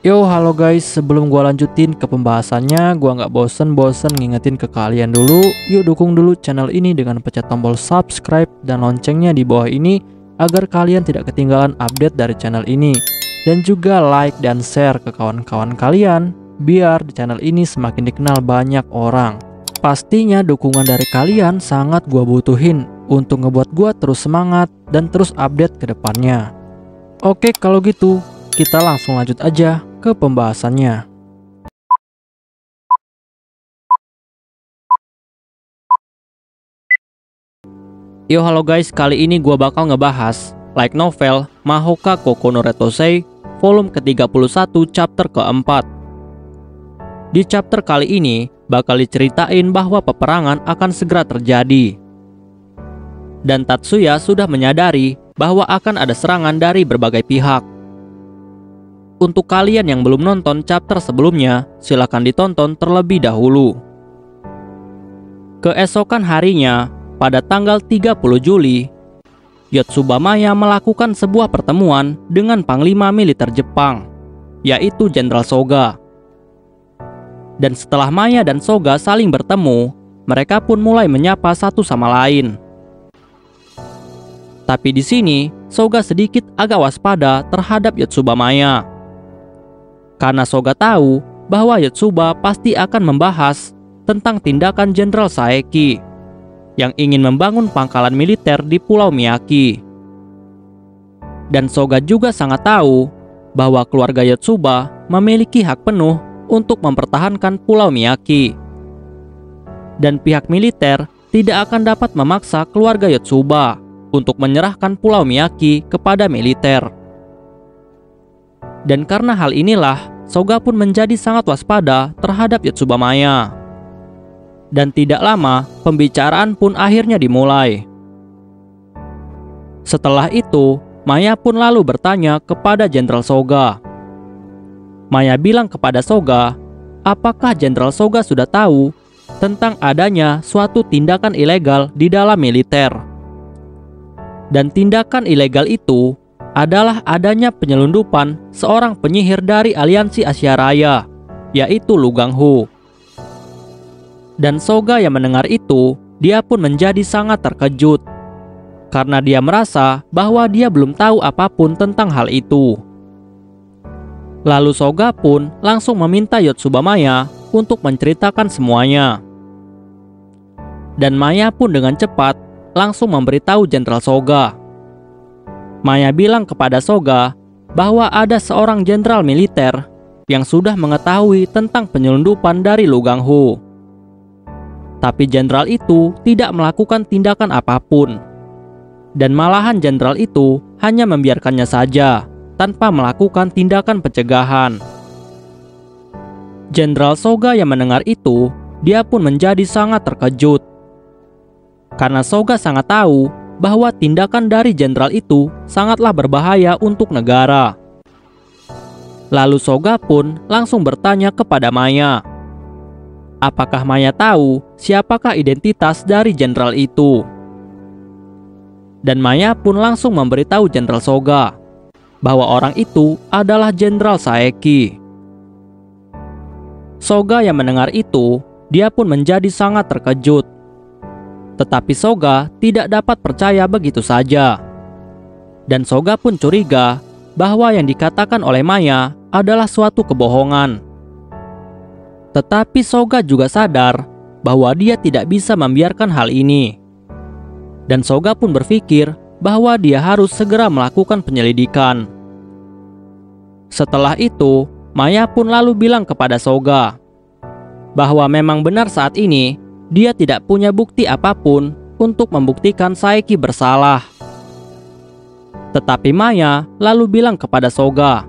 Yo, halo guys, sebelum gua lanjutin ke pembahasannya, gua nggak bosen-bosen ngingetin ke kalian dulu. Yuk dukung dulu channel ini dengan pencet tombol subscribe dan loncengnya di bawah ini agar kalian tidak ketinggalan update dari channel ini. Dan juga like dan share ke kawan-kawan kalian biar di channel ini semakin dikenal banyak orang. Pastinya dukungan dari kalian sangat gua butuhin untuk ngebuat gua terus semangat dan terus update ke depannya. Oke, kalau gitu kita langsung lanjut aja ke pembahasannya. Yo, halo guys, kali ini gua bakal ngebahas light novel Mahoka Koko no Retosei volume ke-31 chapter ke-4. Di chapter kali ini bakal diceritain bahwa peperangan akan segera terjadi. Dan Tatsuya sudah menyadari bahwa akan ada serangan dari berbagai pihak. Untuk kalian yang belum nonton chapter sebelumnya, silakan ditonton terlebih dahulu. Keesokan harinya, pada tanggal 30 Juli, Yotsubamaya melakukan sebuah pertemuan dengan Panglima Militer Jepang, yaitu Jenderal Soga. Dan setelah Maya dan Soga saling bertemu, mereka pun mulai menyapa satu sama lain. Tapi di sini, Soga sedikit agak waspada terhadap Yotsubamaya. Karena Soga tahu bahwa Yotsuba pasti akan membahas tentang tindakan Jenderal Saeki yang ingin membangun pangkalan militer di Pulau Miyaki. Dan Soga juga sangat tahu bahwa keluarga Yotsuba memiliki hak penuh untuk mempertahankan Pulau Miyaki. Dan pihak militer tidak akan dapat memaksa keluarga Yotsuba untuk menyerahkan Pulau Miyaki kepada militer. Dan karena hal inilah, Soga pun menjadi sangat waspada terhadap Yotsubamaya. Dan tidak lama, pembicaraan pun akhirnya dimulai. Setelah itu, Maya pun lalu bertanya kepada Jenderal Soga. Maya bilang kepada Soga, apakah Jenderal Soga sudah tahu tentang adanya suatu tindakan ilegal di dalam militer. Dan tindakan ilegal itu adalah adanya penyelundupan seorang penyihir dari Aliansi Asia Raya, yaitu Lu Ganghu. Dan Soga yang mendengar itu, dia pun menjadi sangat terkejut, karena dia merasa bahwa dia belum tahu apapun tentang hal itu. Lalu Soga pun langsung meminta Yotsubamaya untuk menceritakan semuanya. Dan Maya pun dengan cepat langsung memberitahu Jenderal Soga. Maya bilang kepada Soga bahwa ada seorang jenderal militer yang sudah mengetahui tentang penyelundupan dari Lu Ganghu. Tapi jenderal itu tidak melakukan tindakan apapun. Dan malahan jenderal itu hanya membiarkannya saja tanpa melakukan tindakan pencegahan. Jenderal Soga yang mendengar itu, dia pun menjadi sangat terkejut. Karena Soga sangat tahu bahwa tindakan dari jenderal itu sangatlah berbahaya untuk negara. Lalu Soga pun langsung bertanya kepada Maya, apakah Maya tahu siapakah identitas dari jenderal itu? Dan Maya pun langsung memberitahu Jenderal Soga bahwa orang itu adalah Jenderal Saeki. Soga yang mendengar itu, dia pun menjadi sangat terkejut. Tetapi Soga tidak dapat percaya begitu saja. Dan Soga pun curiga bahwa yang dikatakan oleh Maya adalah suatu kebohongan. Tetapi Soga juga sadar bahwa dia tidak bisa membiarkan hal ini. Dan Soga pun berpikir bahwa dia harus segera melakukan penyelidikan. Setelah itu, Maya pun lalu bilang kepada Soga bahwa memang benar saat ini dia tidak punya bukti apapun untuk membuktikan Saeki bersalah. Tetapi Maya lalu bilang kepada Soga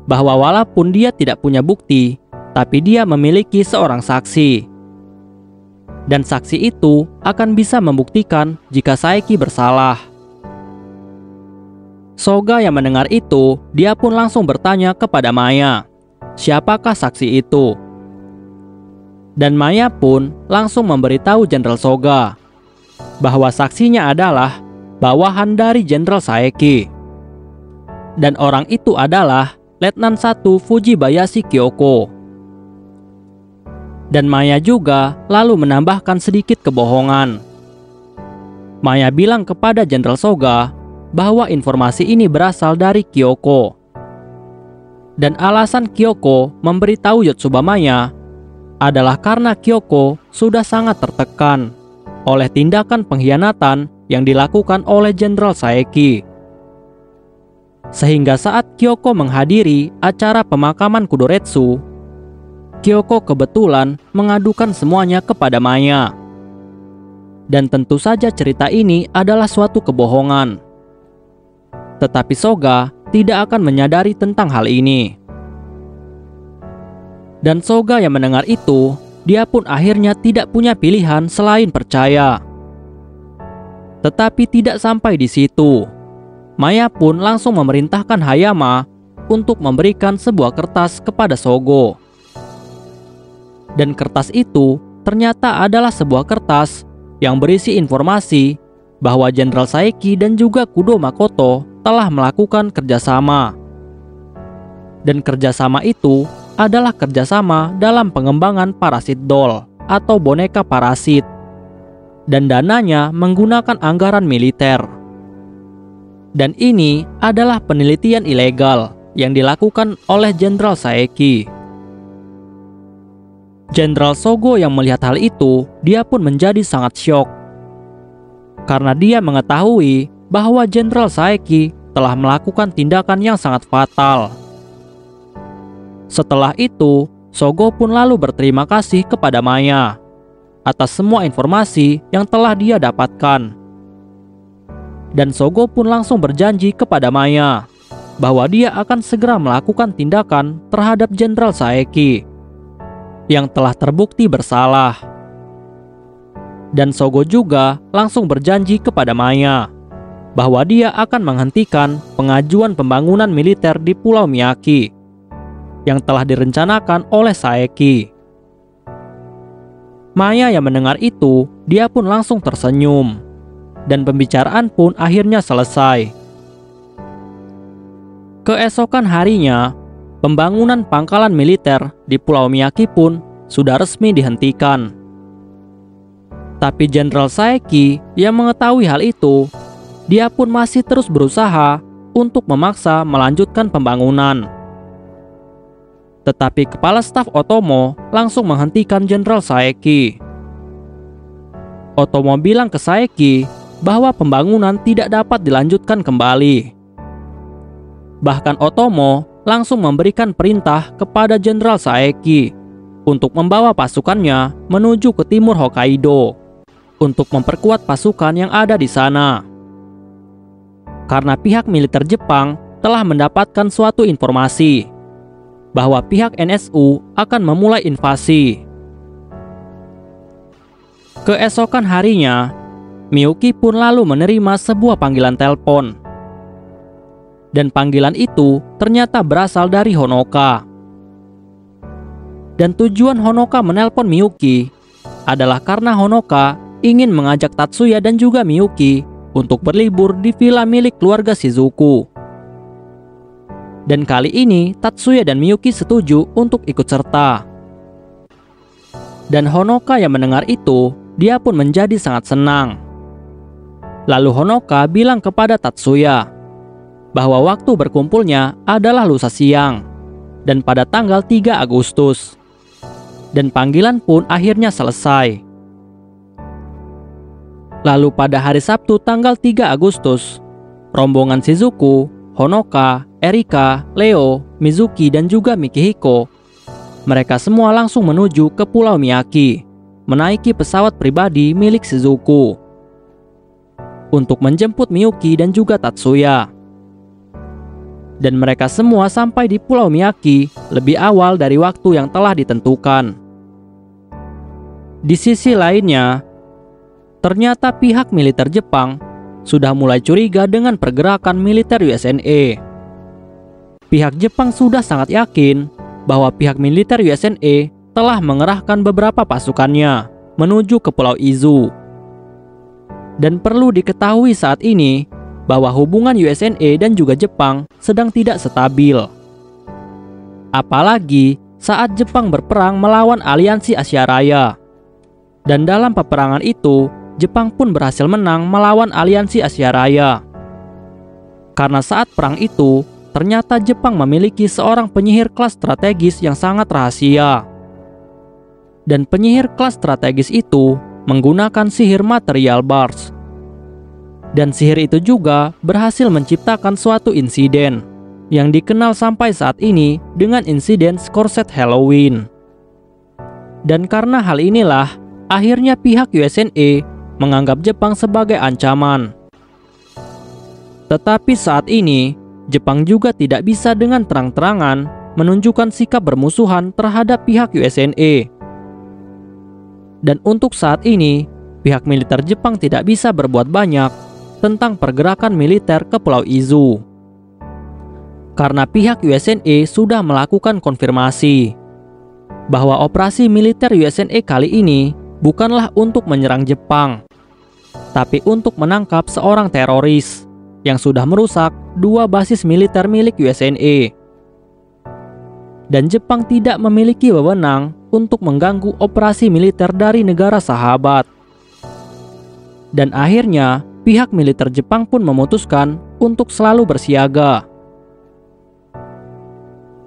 bahwa walaupun dia tidak punya bukti, tapi dia memiliki seorang saksi. Dan saksi itu akan bisa membuktikan jika Saeki bersalah. Soga yang mendengar itu, dia pun langsung bertanya kepada Maya, siapakah saksi itu? Dan Maya pun langsung memberitahu Jenderal Soga bahwa saksinya adalah bawahan dari Jenderal Saeki. Dan orang itu adalah Letnan 1 Fujibayashi Kyoko. Dan Maya juga lalu menambahkan sedikit kebohongan. Maya bilang kepada Jenderal Soga bahwa informasi ini berasal dari Kyoko. Dan alasan Kyoko memberitahu Yotsubamaya adalah karena Kyoko sudah sangat tertekan oleh tindakan pengkhianatan yang dilakukan oleh Jenderal Saeki. Sehingga saat Kyoko menghadiri acara pemakaman Kudoretsu, Kyoko kebetulan mengadukan semuanya kepada Maya. Dan tentu saja cerita ini adalah suatu kebohongan. Tetapi Soga tidak akan menyadari tentang hal ini. Dan Soga yang mendengar itu, dia pun akhirnya tidak punya pilihan selain percaya. Tetapi tidak sampai di situ. Maya pun langsung memerintahkan Hayama untuk memberikan sebuah kertas kepada Sogo. Dan kertas itu ternyata adalah sebuah kertas yang berisi informasi bahwa Jenderal Saeki dan juga Kudo Makoto telah melakukan kerjasama. Dan kerjasama itu adalah kerjasama dalam pengembangan parasit doll atau boneka parasit. Dan dananya menggunakan anggaran militer. Dan ini adalah penelitian ilegal yang dilakukan oleh Jenderal Saeki. Jenderal Sogo yang melihat hal itu, dia pun menjadi sangat syok. Karena dia mengetahui bahwa Jenderal Saeki telah melakukan tindakan yang sangat fatal. Setelah itu, Sogo pun lalu berterima kasih kepada Maya atas semua informasi yang telah dia dapatkan. Dan Sogo pun langsung berjanji kepada Maya bahwa dia akan segera melakukan tindakan terhadap Jenderal Saeki yang telah terbukti bersalah. Dan Sogo juga langsung berjanji kepada Maya bahwa dia akan menghentikan pengajuan pembangunan militer di Pulau Miyaki yang telah direncanakan oleh Saeki. Maya yang mendengar itu, dia pun langsung tersenyum. Dan pembicaraan pun akhirnya selesai. Keesokan harinya, pembangunan pangkalan militer di Pulau Miyaki pun sudah resmi dihentikan. Tapi Jenderal Saeki yang mengetahui hal itu, dia pun masih terus berusaha untuk memaksa melanjutkan pembangunan. Tetapi Kepala Staf Otomo langsung menghentikan Jenderal Saeki. Otomo bilang ke Saeki bahwa pembangunan tidak dapat dilanjutkan kembali. Bahkan Otomo langsung memberikan perintah kepada Jenderal Saeki untuk membawa pasukannya menuju ke timur Hokkaido untuk memperkuat pasukan yang ada di sana. Karena pihak militer Jepang telah mendapatkan suatu informasi bahwa pihak NSU akan memulai invasi. Keesokan harinya, Miyuki pun lalu menerima sebuah panggilan telepon. Dan panggilan itu ternyata berasal dari Honoka. Dan tujuan Honoka menelpon Miyuki adalah karena Honoka ingin mengajak Tatsuya dan juga Miyuki untuk berlibur di villa milik keluarga Shizuku. Dan kali ini Tatsuya dan Miyuki setuju untuk ikut serta. Dan Honoka yang mendengar itu, dia pun menjadi sangat senang. Lalu Honoka bilang kepada Tatsuya bahwa waktu berkumpulnya adalah lusa siang dan pada tanggal 3 Agustus. Dan panggilan pun akhirnya selesai. Lalu pada hari Sabtu tanggal 3 Agustus, rombongan Shizuku, Honoka, Erika, Leo, Mizuki, dan juga Mikihiko, mereka semua langsung menuju ke Pulau Miyaki, menaiki pesawat pribadi milik Shizuku untuk menjemput Miyuki dan juga Tatsuya. Dan mereka semua sampai di Pulau Miyaki lebih awal dari waktu yang telah ditentukan. Di sisi lainnya, ternyata pihak militer Jepang sudah mulai curiga dengan pergerakan militer USNA. Pihak Jepang sudah sangat yakin bahwa pihak militer USNA telah mengerahkan beberapa pasukannya menuju ke Pulau Izu. Dan perlu diketahui saat ini bahwa hubungan USNA dan juga Jepang sedang tidak stabil. apalagi saat Jepang berperang melawan aliansi Asia Raya. Dan dalam peperangan itu, Jepang pun berhasil menang melawan aliansi Asia Raya. Karena saat perang itu, ternyata Jepang memiliki seorang penyihir kelas strategis yang sangat rahasia. Dan penyihir kelas strategis itu menggunakan sihir material bars. Dan sihir itu juga berhasil menciptakan suatu insiden yang dikenal sampai saat ini dengan insiden Scourge Halloween. Dan karena hal inilah, akhirnya pihak USNA menganggap Jepang sebagai ancaman. Tetapi saat ini, Jepang juga tidak bisa dengan terang-terangan menunjukkan sikap bermusuhan terhadap pihak USNA. Dan untuk saat ini, pihak militer Jepang tidak bisa berbuat banyak tentang pergerakan militer ke Pulau Izu. Karena pihak USNA sudah melakukan konfirmasi bahwa operasi militer USNA kali ini bukanlah untuk menyerang Jepang, tapi untuk menangkap seorang teroris yang sudah merusak 2 basis militer milik USNA. Dan Jepang tidak memiliki wewenang untuk mengganggu operasi militer dari negara sahabat. Dan akhirnya, pihak militer Jepang pun memutuskan untuk selalu bersiaga.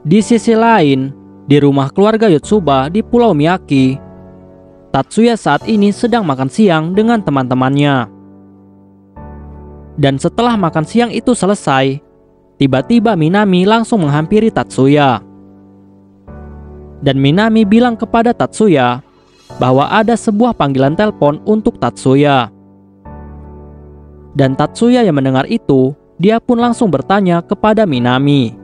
Di sisi lain, di rumah keluarga Yotsuba di Pulau Miyaki, Tatsuya saat ini sedang makan siang dengan teman-temannya. Dan setelah makan siang itu selesai, tiba-tiba Minami langsung menghampiri Tatsuya. Dan Minami bilang kepada Tatsuya bahwa ada sebuah panggilan telepon untuk Tatsuya. Dan Tatsuya yang mendengar itu, dia pun langsung bertanya kepada Minami,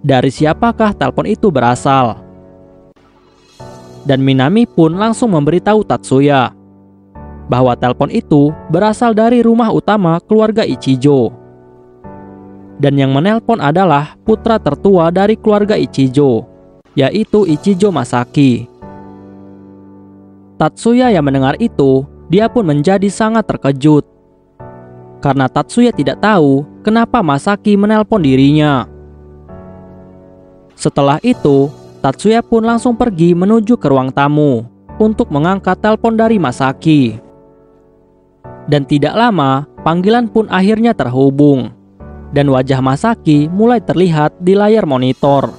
dari siapakah telepon itu berasal? Dan Minami pun langsung memberitahu Tatsuya bahwa telepon itu berasal dari rumah utama keluarga Ichijo. Dan yang menelpon adalah putra tertua dari keluarga Ichijo, yaitu Ichijo Masaki. Tatsuya yang mendengar itu, dia pun menjadi sangat terkejut. Karena Tatsuya tidak tahu kenapa Masaki menelpon dirinya. Setelah itu, Tatsuya pun langsung pergi menuju ke ruang tamu untuk mengangkat telepon dari Masaki. Dan tidak lama, panggilan pun akhirnya terhubung. Dan wajah Masaki mulai terlihat di layar monitor.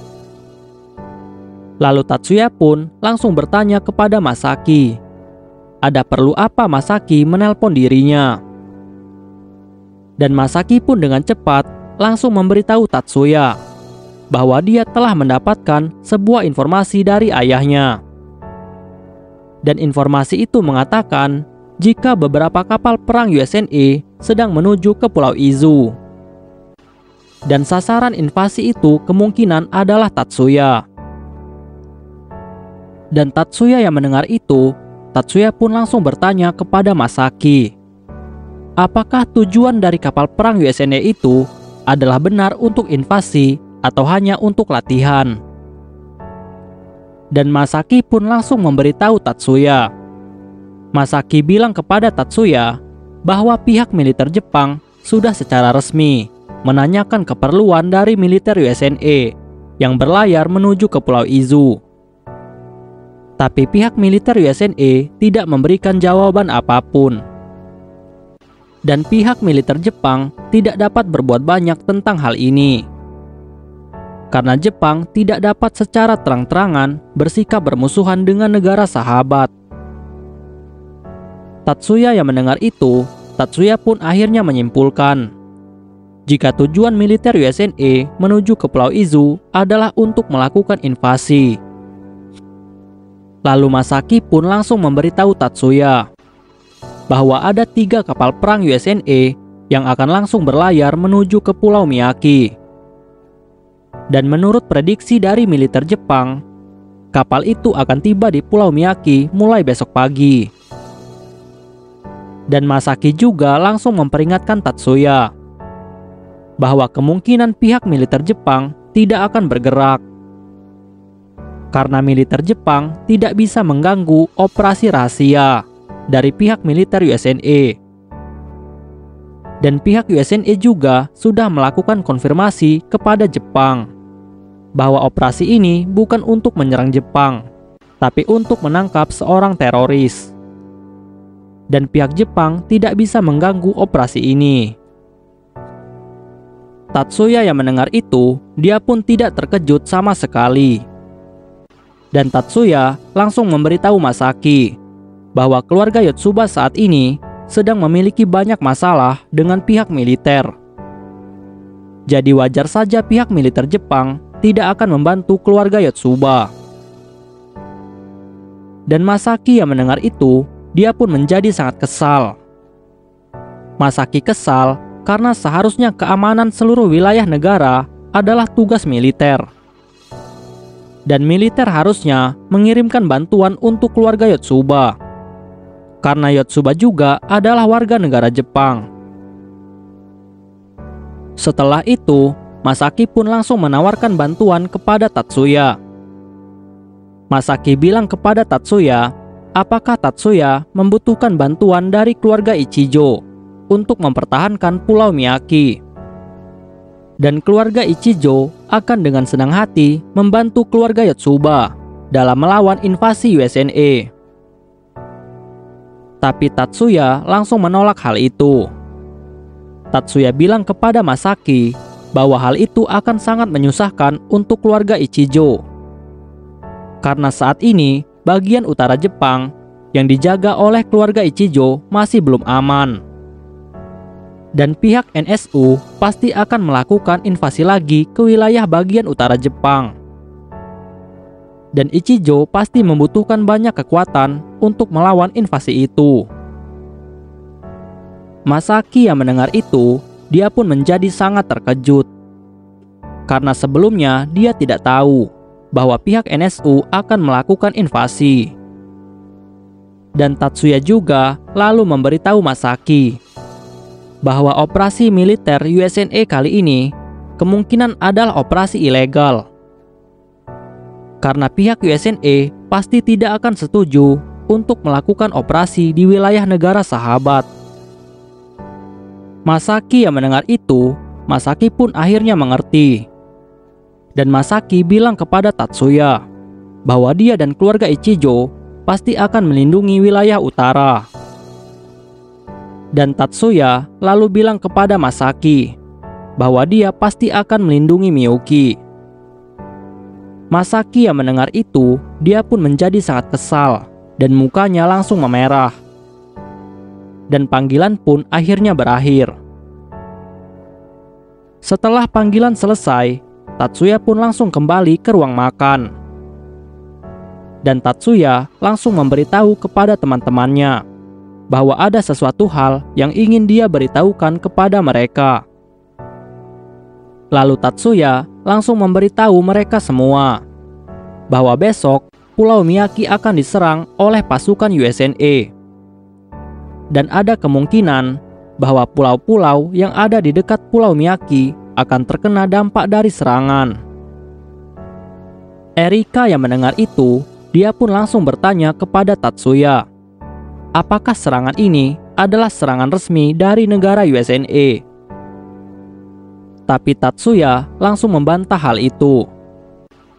Lalu Tatsuya pun langsung bertanya kepada Masaki, ada perlu apa Masaki menelpon dirinya? Dan Masaki pun dengan cepat langsung memberitahu Tatsuya bahwa dia telah mendapatkan sebuah informasi dari ayahnya. Dan informasi itu mengatakan jika beberapa kapal perang USNA sedang menuju ke Pulau Izu. Dan sasaran invasi itu kemungkinan adalah Tatsuya. Dan Tatsuya yang mendengar itu, Tatsuya pun langsung bertanya kepada Masaki, apakah tujuan dari kapal perang USNA itu adalah benar untuk invasi atau hanya untuk latihan? Dan Masaki pun langsung memberitahu Tatsuya. Masaki bilang kepada Tatsuya bahwa pihak militer Jepang sudah secara resmi menanyakan keperluan dari militer USNA yang berlayar menuju ke Pulau Izu. Tapi pihak militer USNA tidak memberikan jawaban apapun. Dan pihak militer Jepang tidak dapat berbuat banyak tentang hal ini. Karena Jepang tidak dapat secara terang-terangan bersikap bermusuhan dengan negara sahabat. Tatsuya yang mendengar itu, Tatsuya pun akhirnya menyimpulkan jika tujuan militer USNA menuju ke Pulau Izu adalah untuk melakukan invasi. Lalu Masaki pun langsung memberitahu Tatsuya bahwa ada 3 kapal perang USNA yang akan langsung berlayar menuju ke Pulau Miyaki. Dan menurut prediksi dari militer Jepang, kapal itu akan tiba di Pulau Miyaki mulai besok pagi. Dan Masaki juga langsung memperingatkan Tatsuya bahwa kemungkinan pihak militer Jepang tidak akan bergerak. Karena militer Jepang tidak bisa mengganggu operasi rahasia dari pihak militer USNA. Dan pihak USNA juga sudah melakukan konfirmasi kepada Jepang bahwa operasi ini bukan untuk menyerang Jepang, tapi untuk menangkap seorang teroris. Dan pihak Jepang tidak bisa mengganggu operasi ini. Tatsuya yang mendengar itu, dia pun tidak terkejut sama sekali. Dan Tatsuya langsung memberitahu Masaki bahwa keluarga Yotsuba saat ini sedang memiliki banyak masalah dengan pihak militer. Jadi wajar saja pihak militer Jepang tidak akan membantu keluarga Yotsuba. Dan Masaki yang mendengar itu, dia pun menjadi sangat kesal. Masaki kesal karena seharusnya keamanan seluruh wilayah negara adalah tugas militer. Dan militer harusnya mengirimkan bantuan untuk keluarga Yotsuba. Karena Yotsuba juga adalah warga negara Jepang. Setelah itu, Masaki pun langsung menawarkan bantuan kepada Tatsuya. Masaki bilang kepada Tatsuya, apakah Tatsuya membutuhkan bantuan dari keluarga Ichijo untuk mempertahankan Pulau Miyaki. Dan keluarga Ichijo akan dengan senang hati membantu keluarga Yotsuba dalam melawan invasi USNA. Tapi Tatsuya langsung menolak hal itu. Tatsuya bilang kepada Masaki bahwa hal itu akan sangat menyusahkan untuk keluarga Ichijo. Karena saat ini, bagian utara Jepang yang dijaga oleh keluarga Ichijo masih belum aman. Dan pihak NSU pasti akan melakukan invasi lagi ke wilayah bagian utara Jepang. Dan Ichijo pasti membutuhkan banyak kekuatan untuk melawan invasi itu. Masaki yang mendengar itu, dia pun menjadi sangat terkejut. Karena sebelumnya dia tidak tahu bahwa pihak NSU akan melakukan invasi. Dan Tatsuya juga lalu memberitahu Masaki bahwa operasi militer USNA kali ini kemungkinan adalah operasi ilegal. Karena pihak USNA pasti tidak akan setuju untuk melakukan operasi di wilayah negara sahabat. Masaki yang mendengar itu, Masaki pun akhirnya mengerti. Dan Masaki bilang kepada Tatsuya bahwa dia dan keluarga Ichijo pasti akan melindungi wilayah utara. Dan Tatsuya lalu bilang kepada Masaki bahwa dia pasti akan melindungi Miyuki. Masaki yang mendengar itu, dia pun menjadi sangat kesal dan mukanya langsung memerah. Dan panggilan pun akhirnya berakhir. Setelah panggilan selesai, Tatsuya pun langsung kembali ke ruang makan. Dan Tatsuya langsung memberitahu kepada teman-temannya bahwa ada sesuatu hal yang ingin dia beritahukan kepada mereka. Lalu Tatsuya langsung memberitahu mereka semua bahwa besok Pulau Miyaki akan diserang oleh pasukan USNA. Dan ada kemungkinan bahwa pulau-pulau yang ada di dekat Pulau Miyaki akan terkena dampak dari serangan. Erika yang mendengar itu, dia pun langsung bertanya kepada Tatsuya, apakah serangan ini adalah serangan resmi dari negara USNA? Tapi Tatsuya langsung membantah hal itu.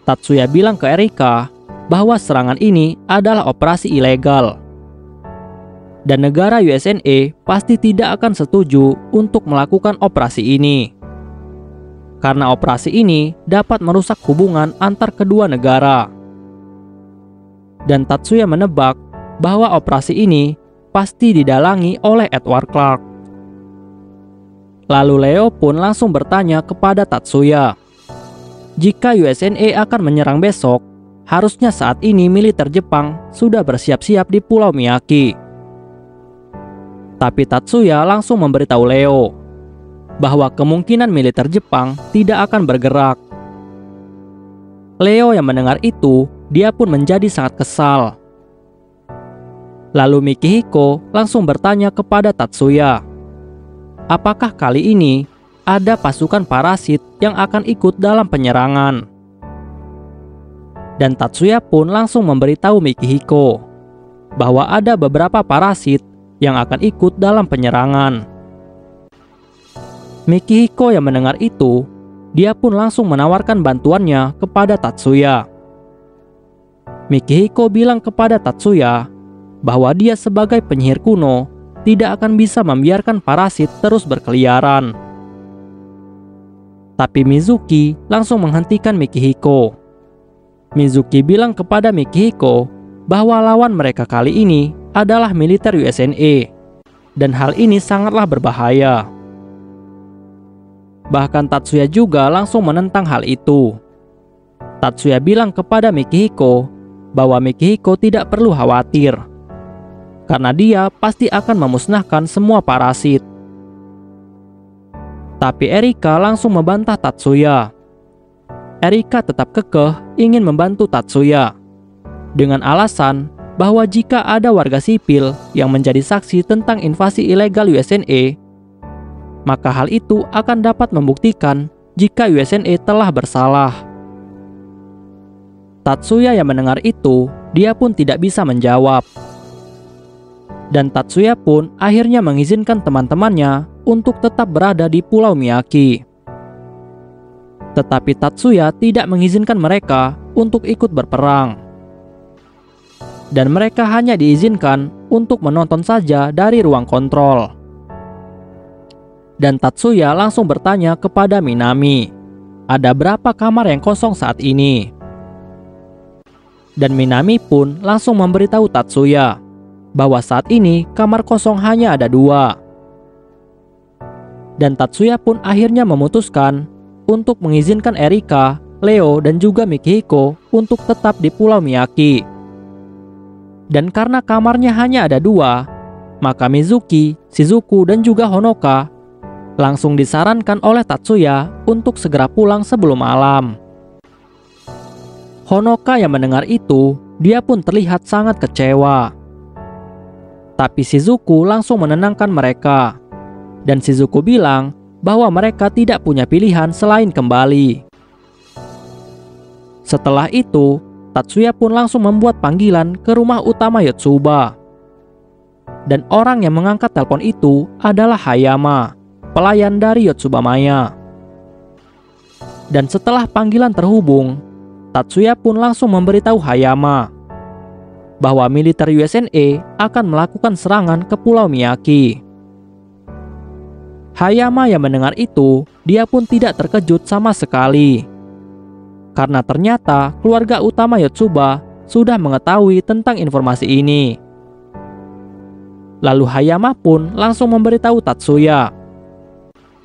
Tatsuya bilang ke Erika bahwa serangan ini adalah operasi ilegal. Dan negara USNA pasti tidak akan setuju untuk melakukan operasi ini. Karena operasi ini dapat merusak hubungan antar kedua negara. Dan Tatsuya menebak bahwa operasi ini pasti didalangi oleh Edward Clark. Lalu Leo pun langsung bertanya kepada Tatsuya, jika USNA akan menyerang besok, harusnya saat ini militer Jepang sudah bersiap-siap di Pulau Miyaki. Tapi Tatsuya langsung memberitahu Leo bahwa kemungkinan militer Jepang tidak akan bergerak. Leo yang mendengar itu, dia pun menjadi sangat kesal. Lalu Mikihiko langsung bertanya kepada Tatsuya, apakah kali ini ada pasukan parasit yang akan ikut dalam penyerangan? Dan Tatsuya pun langsung memberitahu Mikihiko bahwa ada beberapa parasit yang akan ikut dalam penyerangan. Mikihiko yang mendengar itu, dia pun langsung menawarkan bantuannya kepada Tatsuya. Mikihiko bilang kepada Tatsuya bahwa dia sebagai penyihir kuno tidak akan bisa membiarkan parasit terus berkeliaran. Tapi Mizuki langsung menghentikan Mikihiko. Mizuki bilang kepada Mikihiko bahwa lawan mereka kali ini adalah militer USNA, dan hal ini sangatlah berbahaya. Bahkan Tatsuya juga langsung menentang hal itu. Tatsuya bilang kepada Mikihiko bahwa Mikihiko tidak perlu khawatir, karena dia pasti akan memusnahkan semua parasit. Tapi Erika langsung membantah Tatsuya. Erika tetap kekeh ingin membantu Tatsuya, dengan alasan bahwa jika ada warga sipil yang menjadi saksi tentang invasi ilegal USNA, maka hal itu akan dapat membuktikan jika USNA telah bersalah. Tatsuya yang mendengar itu, dia pun tidak bisa menjawab. Dan Tatsuya pun akhirnya mengizinkan teman-temannya untuk tetap berada di Pulau Miyaki. Tetapi Tatsuya tidak mengizinkan mereka untuk ikut berperang. Dan mereka hanya diizinkan untuk menonton saja dari ruang kontrol. Dan Tatsuya langsung bertanya kepada Minami, ada berapa kamar yang kosong saat ini? Dan Minami pun langsung memberitahu Tatsuya bahwa saat ini kamar kosong hanya ada 2. Dan Tatsuya pun akhirnya memutuskan untuk mengizinkan Erika, Leo, dan juga Mikihiko untuk tetap di Pulau Miyaki. Dan karena kamarnya hanya ada 2, maka Mizuki, Shizuku, dan juga Honoka langsung disarankan oleh Tatsuya untuk segera pulang sebelum malam. Honoka yang mendengar itu, dia pun terlihat sangat kecewa. Tapi Shizuku langsung menenangkan mereka. Dan Shizuku bilang bahwa mereka tidak punya pilihan selain kembali. Setelah itu, Tatsuya pun langsung membuat panggilan ke rumah utama Yotsuba. Dan orang yang mengangkat telepon itu adalah Hayama, pelayan dari Yotsuba Maya. Dan setelah panggilan terhubung, Tatsuya pun langsung memberitahu Hayama bahwa militer USNA akan melakukan serangan ke Pulau Miyaki. Hayama yang mendengar itu, dia pun tidak terkejut sama sekali. Karena ternyata keluarga utama Yotsuba sudah mengetahui tentang informasi ini. Lalu Hayama pun langsung memberitahu Tatsuya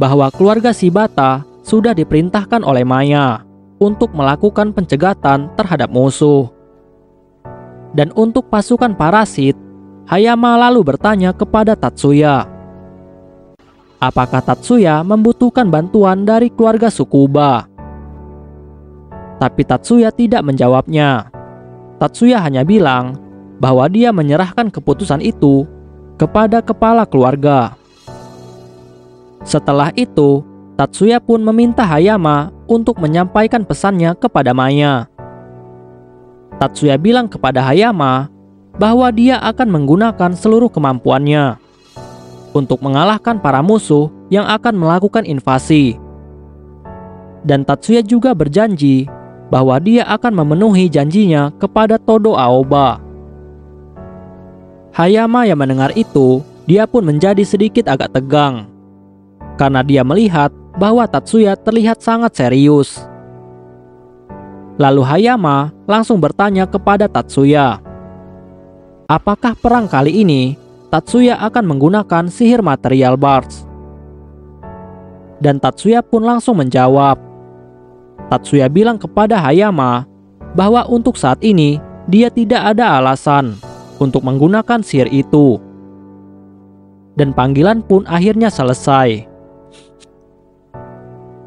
bahwa keluarga Shibata sudah diperintahkan oleh Maya untuk melakukan pencegatan terhadap musuh. Dan untuk pasukan parasit, Hayama lalu bertanya kepada Tatsuya, apakah Tatsuya membutuhkan bantuan dari keluarga Tsukuba? Tapi Tatsuya tidak menjawabnya. Tatsuya hanya bilang bahwa dia menyerahkan keputusan itu kepada kepala keluarga. Setelah itu, Tatsuya pun meminta Hayama untuk menyampaikan pesannya kepada Maya. Tatsuya bilang kepada Hayama bahwa dia akan menggunakan seluruh kemampuannya untuk mengalahkan para musuh yang akan melakukan invasi. Dan Tatsuya juga berjanji bahwa dia akan memenuhi janjinya kepada Todo Aoba. Hayama yang mendengar itu, dia pun menjadi sedikit agak tegang, karena dia melihat bahwa Tatsuya terlihat sangat serius. Lalu Hayama langsung bertanya kepada Tatsuya, apakah perang kali ini Tatsuya akan menggunakan sihir material Bards? Dan Tatsuya pun langsung menjawab. Tatsuya bilang kepada Hayama bahwa untuk saat ini dia tidak ada alasan untuk menggunakan sihir itu. Dan panggilan pun akhirnya selesai.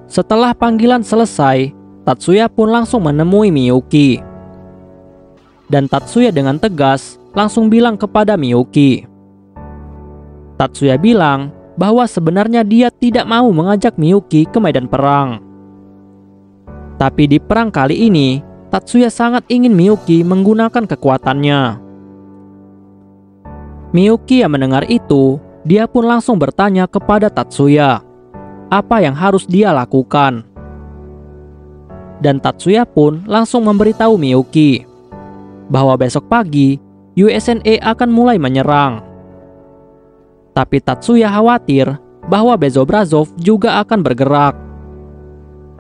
Setelah panggilan selesai, Tatsuya pun langsung menemui Miyuki. Dan Tatsuya dengan tegas langsung bilang kepada Miyuki. Tatsuya bilang bahwa sebenarnya dia tidak mau mengajak Miyuki ke medan perang. Tapi di perang kali ini, Tatsuya sangat ingin Miyuki menggunakan kekuatannya. Miyuki yang mendengar itu, dia pun langsung bertanya kepada Tatsuya apa yang harus dia lakukan. Dan Tatsuya pun langsung memberitahu Miyuki bahwa besok pagi USNA akan mulai menyerang. Tapi Tatsuya khawatir bahwa Bezobrazov juga akan bergerak.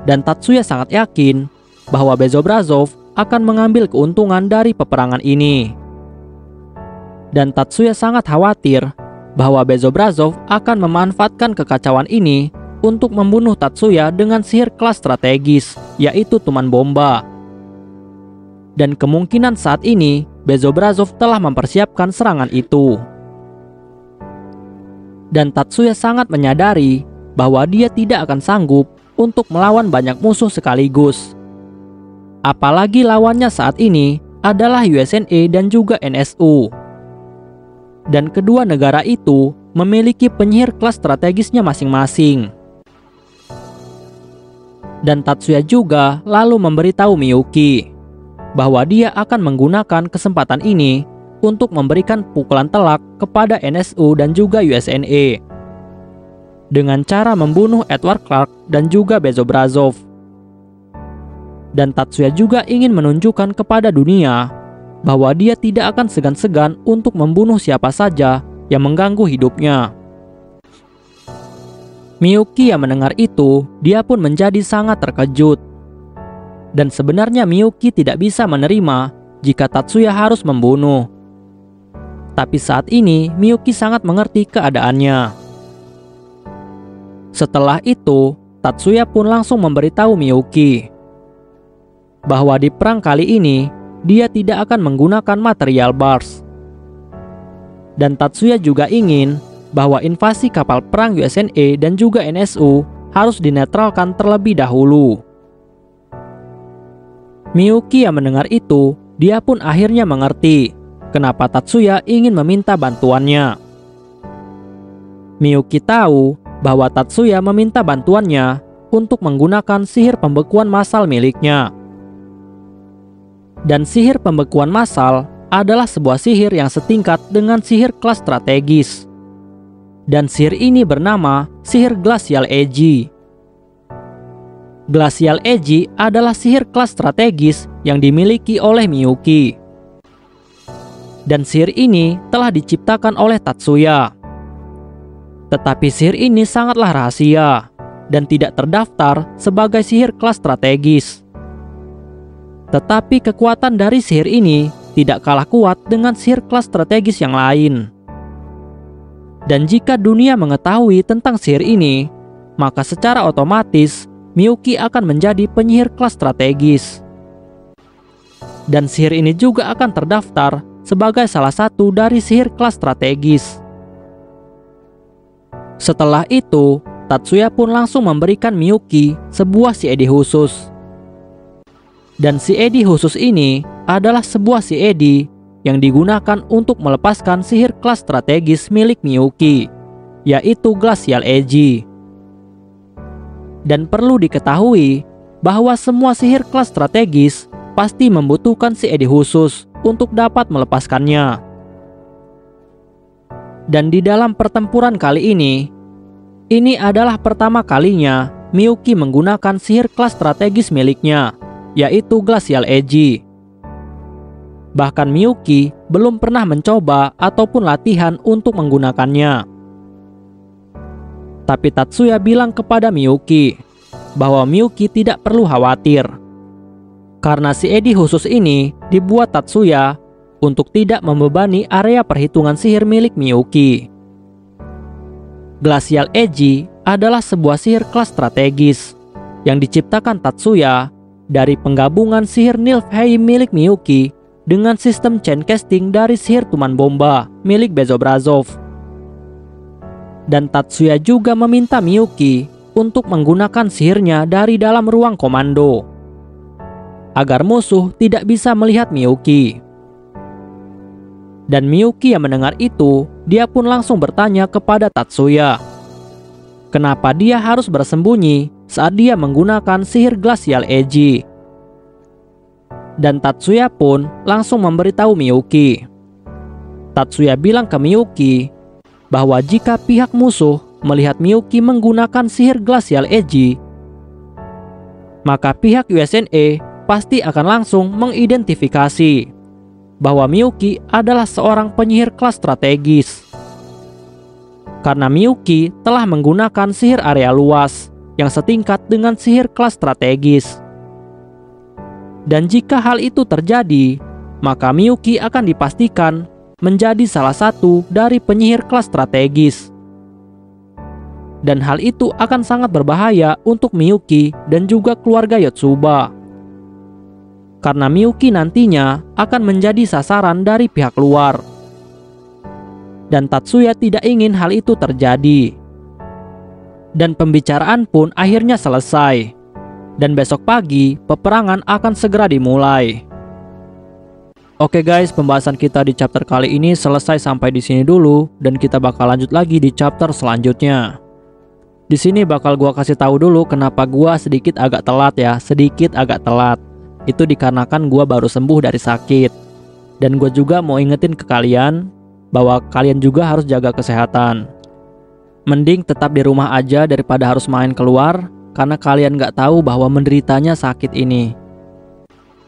Dan Tatsuya sangat yakin bahwa Bezobrazov akan mengambil keuntungan dari peperangan ini. Dan Tatsuya sangat khawatir bahwa Bezobrazov akan memanfaatkan kekacauan ini untuk membunuh Tatsuya dengan sihir kelas strategis, yaitu tuman bomba. Dan kemungkinan saat ini Bezobrazov telah mempersiapkan serangan itu. Dan Tatsuya sangat menyadari bahwa dia tidak akan sanggup untuk melawan banyak musuh sekaligus. Apalagi lawannya saat ini adalah USNA dan juga NSU. Dan kedua negara itu memiliki penyihir kelas strategisnya masing-masing. Dan Tatsuya juga lalu memberitahu Miyuki bahwa dia akan menggunakan kesempatan ini untuk memberikan pukulan telak kepada NSU dan juga USNA dengan cara membunuh Edward Clark dan juga Bezobrazov. Dan Tatsuya juga ingin menunjukkan kepada dunia bahwa dia tidak akan segan-segan untuk membunuh siapa saja yang mengganggu hidupnya. Miyuki yang mendengar itu, dia pun menjadi sangat terkejut. Dan sebenarnya Miyuki tidak bisa menerima jika Tatsuya harus membunuh. Tapi saat ini Miyuki sangat mengerti keadaannya. Setelah itu, Tatsuya pun langsung memberitahu Miyuki bahwa di perang kali ini dia tidak akan menggunakan material bars. Dan Tatsuya juga ingin bahwa invasi kapal perang USNA dan juga NSU harus dinetralkan terlebih dahulu. Miyuki yang mendengar itu, dia pun akhirnya mengerti kenapa Tatsuya ingin meminta bantuannya. Miyuki tahu bahwa Tatsuya meminta bantuannya untuk menggunakan sihir pembekuan massal miliknya. Dan sihir pembekuan massal adalah sebuah sihir yang setingkat dengan sihir kelas strategis. Dan sihir ini bernama sihir Glacial Edge. Glacial Edge adalah sihir kelas strategis yang dimiliki oleh Miyuki. Dan sihir ini telah diciptakan oleh Tatsuya. Tetapi sihir ini sangatlah rahasia dan tidak terdaftar sebagai sihir kelas strategis. Tetapi kekuatan dari sihir ini tidak kalah kuat dengan sihir kelas strategis yang lain. Dan jika dunia mengetahui tentang sihir ini, maka secara otomatis Miyuki akan menjadi penyihir kelas strategis. Dan sihir ini juga akan terdaftar sebagai salah satu dari sihir kelas strategis. Setelah itu, Tatsuya pun langsung memberikan Miyuki sebuah CID khusus. Dan CID khusus ini adalah sebuah CID yang digunakan untuk melepaskan sihir kelas strategis milik Miyuki, yaitu Glacial Edge. Dan perlu diketahui bahwa semua sihir kelas strategis pasti membutuhkan CID khusus untuk dapat melepaskannya. Dan di dalam pertempuran kali ini adalah pertama kalinya Miyuki menggunakan sihir kelas strategis miliknya, yaitu Glacial Edge. Bahkan Miyuki belum pernah mencoba ataupun latihan untuk menggunakannya. Tapi Tatsuya bilang kepada Miyuki bahwa Miyuki tidak perlu khawatir, karena CID khusus ini dibuat Tatsuya untuk tidak membebani area perhitungan sihir milik Miyuki. Glacial Edge adalah sebuah sihir kelas strategis yang diciptakan Tatsuya dari penggabungan sihir Nilfheim milik Miyuki dengan sistem chain casting dari sihir tuman bomba milik Bezobrazov. Dan Tatsuya juga meminta Miyuki untuk menggunakan sihirnya dari dalam ruang komando agar musuh tidak bisa melihat Miyuki. Dan Miyuki yang mendengar itu, dia pun langsung bertanya kepada Tatsuya kenapa dia harus bersembunyi saat dia menggunakan sihir Glacial Edge. Dan Tatsuya pun langsung memberitahu Miyuki. Tatsuya bilang ke Miyuki bahwa jika pihak musuh melihat Miyuki menggunakan sihir Glacial Edge, maka pihak USNA pasti akan langsung mengidentifikasi bahwa Miyuki adalah seorang penyihir kelas strategis. Karena Miyuki telah menggunakan sihir area luas yang setingkat dengan sihir kelas strategis. Dan jika hal itu terjadi, maka Miyuki akan dipastikan menjadi salah satu dari penyihir kelas strategis. Dan hal itu akan sangat berbahaya untuk Miyuki dan juga keluarga Yotsuba. Karena Miyuki nantinya akan menjadi sasaran dari pihak luar. Dan Tatsuya tidak ingin hal itu terjadi. Dan pembicaraan pun akhirnya selesai. Dan besok pagi, peperangan akan segera dimulai. Oke guys, pembahasan kita di chapter kali ini selesai sampai di sini dulu, dan kita bakal lanjut lagi di chapter selanjutnya. Di sini bakal gua kasih tahu dulu kenapa gua sedikit agak telat ya, sedikit agak telat. Itu dikarenakan gua baru sembuh dari sakit. Dan gua juga mau ingetin ke kalian bahwa kalian juga harus jaga kesehatan. Mending tetap di rumah aja daripada harus main keluar, karena kalian gak tahu bahwa menderitanya sakit ini.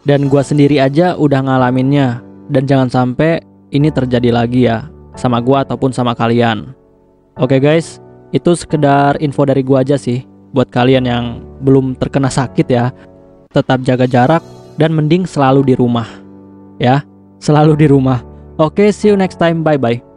Dan gua sendiri aja udah ngalaminnya. Dan jangan sampai ini terjadi lagi ya, sama gua ataupun sama kalian. Oke guys, itu sekedar info dari gua aja sih. Buat kalian yang belum terkena sakit ya, tetap jaga jarak dan mending selalu di rumah. Ya, selalu di rumah. Oke, see you next time, bye-bye.